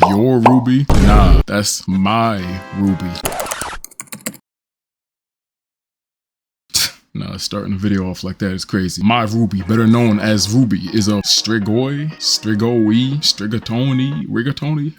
Your Rubee? Nah, that's my Rubee. Nah, starting the video off like that is crazy. Mai Rubee, better known as Rubee, is a rigatoni.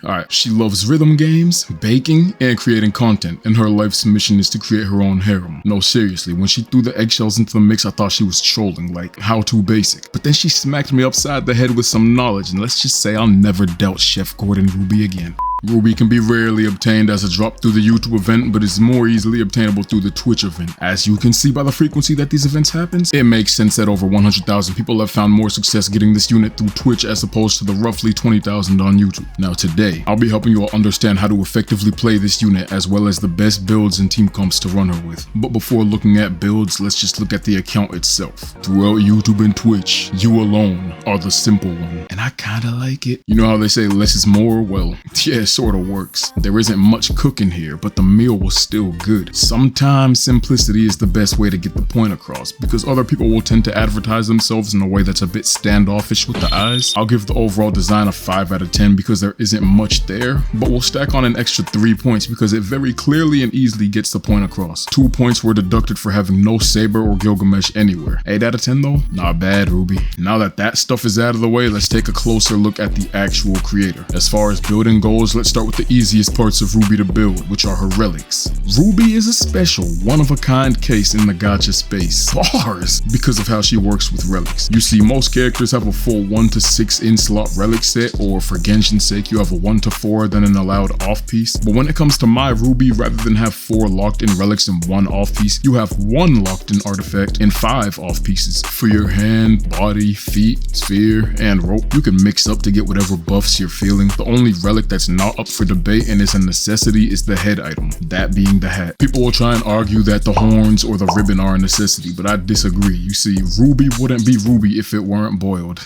Alright, she loves rhythm games, baking, and creating content, and her life's mission is to create her own harem. No, seriously, when she threw the eggshells into the mix, I thought she was trolling, like, how too basic. But then she smacked me upside the head with some knowledge, and let's just say I'll never doubt Chef Gordon Rubee again. Rubee can be rarely obtained as a drop through the YouTube event, but is more easily obtainable through the Twitch event. As you can see by the frequency that these events happens, it makes sense that over 100,000 people have found more success getting this unit through Twitch as opposed to the roughly 20,000 on YouTube. Now today, I'll be helping you all understand how to effectively play this unit as well as the best builds and team comps to run her with. But before looking at builds, let's just look at the account itself. Throughout YouTube and Twitch, you alone are the simple one, and I kinda like it. You know how they say less is more? Well, yeah, sort of works. There isn't much cooking here, but the meal was still good. Sometimes simplicity is the best way to get the point across, because other people will tend to advertise themselves in a way that's a bit standoffish with the eyes. I'll give the overall design a 5 out of 10 because there isn't much there, but we'll stack on an extra 3 points because it very clearly and easily gets the point across. 2 points were deducted for having no saber or Gilgamesh anywhere. 8 out of 10 though? Not bad, Rubee. Now that stuff is out of the way, let's take a closer look at the actual creator. As far as building goes, let's start with the easiest parts of Rubee to build, which are her relics. Rubee is a special, one-of-a-kind case in the gacha space. Bars! Because of how she works with relics. You see, most characters have a full 1 to 6 in-slot relic set, or for Genshin's sake, you have a 1 to 4, then an allowed off-piece. But when it comes to Mai Rubee, rather than have 4 locked-in relics and 1 off-piece, you have 1 locked-in artifact and 5 off-pieces. For your hand, body, feet, sphere, and rope, you can mix up to get whatever buffs you're feeling. The only relic that's not up for debate and is a necessity is the head item, that being the hat. People will try and argue that the horns or the ribbon are a necessity, but I disagree. You see, Rubee wouldn't be Rubee if it weren't boiled.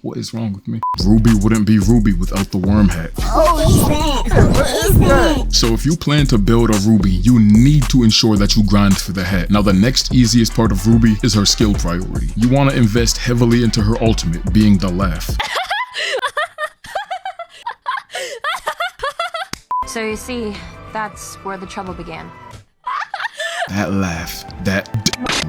What is wrong with me? Rubee wouldn't be Rubee without the worm hat. What is that? So if you plan to build a Rubee, you need to ensure that you grind for the hat. Now the next easiest part of Rubee is her skill priority. You want to invest heavily into her ultimate, being the laugh. So you see, that's where the trouble began. That laugh. That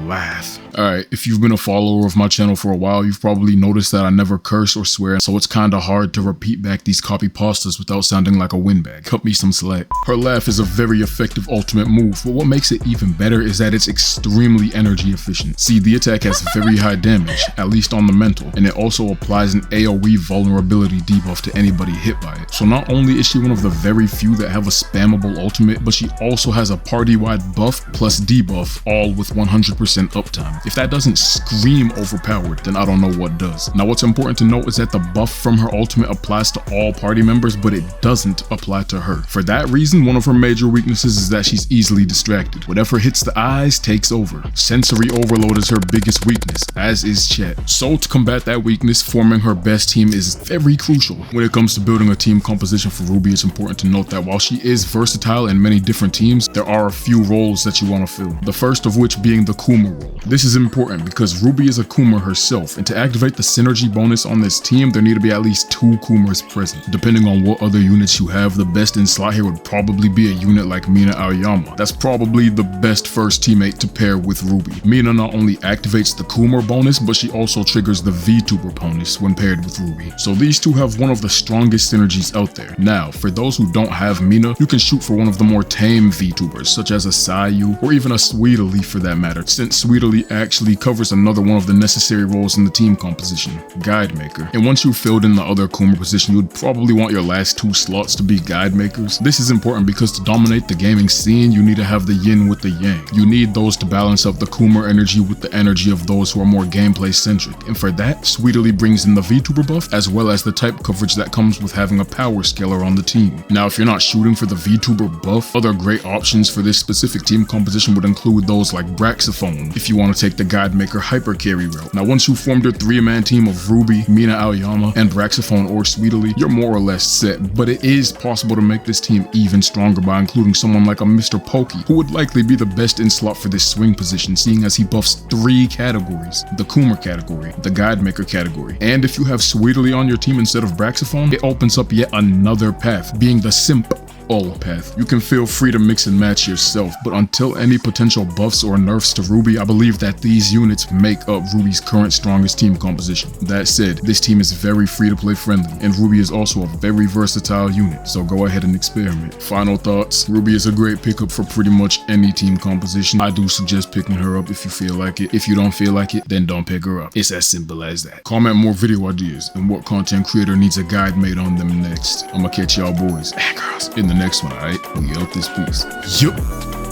laugh. Alright, if you've been a follower of my channel for a while, you've probably noticed that I never curse or swear, so it's kinda hard to repeat back these copy pastas without sounding like a windbag. Cut me some slack. Her laugh is a very effective ultimate move, but what makes it even better is that it's extremely energy efficient. See, the attack has very high damage, at least on the mental, and it also applies an AoE vulnerability debuff to anybody hit by it. So not only is she one of the very few that have a spammable ultimate, but she also has a party-wide buff plus debuff, all with 100% uptime. If that doesn't scream overpowered, then I don't know what does. Now what's important to note is that the buff from her ultimate applies to all party members, but it doesn't apply to her. For that reason, one of her major weaknesses is that she's easily distracted. Whatever hits the eyes takes over. Sensory overload is her biggest weakness, as is chat. So to combat that weakness, forming her best team is very crucial. When it comes to building a team composition for Rubee, it's important to note that while she is versatile in many different teams, there are a few roles that you want to fill. The first of which being the Kuma role. This is important because Rubee is a Kuma herself, and to activate the synergy bonus on this team, there need to be at least 2 Kumas present. Depending on what other units you have, the best in slot here would probably be a unit like Mina Aoyama. That's probably the best first teammate to pair with Rubee. Mina not only activates the Kuma bonus, but she also triggers the vtuber bonus when paired with Rubee. So these two have one of the strongest synergies out there. Now, for those who don't have Mina, you can shoot for one of the more tame vtubers, such as a Sayu, or even a Sweetly for that matter, since Sweetly actually covers another one of the necessary roles in the team composition, Guide Maker. And once you've filled in the other Kuma position, you would probably want your last 2 slots to be Guide Makers. This is important because to dominate the gaming scene, you need to have the yin with the yang. You need those to balance up the Kuma energy with the energy of those who are more gameplay centric. And for that, Sweetly brings in the VTuber buff, as well as the type coverage that comes with having a power scaler on the team. Now, if you're not shooting for the VTuber buff, other great options for this specific team composition would include those like Braxophone, zone if you want to take the guide maker hyper carry route. Now once you formed your 3-man team of Rubee, Mina Aoyama, and Braxophone or Sweetly, you're more or less set, but it is possible to make this team even stronger by including someone like a mrpokke, who would likely be the best in slot for this swing position, seeing as he buffs 3 categories: the Coomer category, the guide maker category, and if you have Sweetly on your team instead of Braxophone, it opens up yet another path, being the simp all path. You can feel free to mix and match yourself, but until any potential buffs or nerfs to Rubee, I believe that these units make up Rubee's current strongest team composition. That said, this team is very free to play friendly, and Rubee is also a very versatile unit, so go ahead and experiment. Final thoughts: Rubee is a great pickup for pretty much any team composition. I do suggest picking her up if you feel like it. If you don't feel like it, then don't pick her up. It's as simple as that. Comment more video ideas and what content creator needs a guide made on them next. I'ma catch y'all boys and girls in the next one, alright? We out this piece. Yup.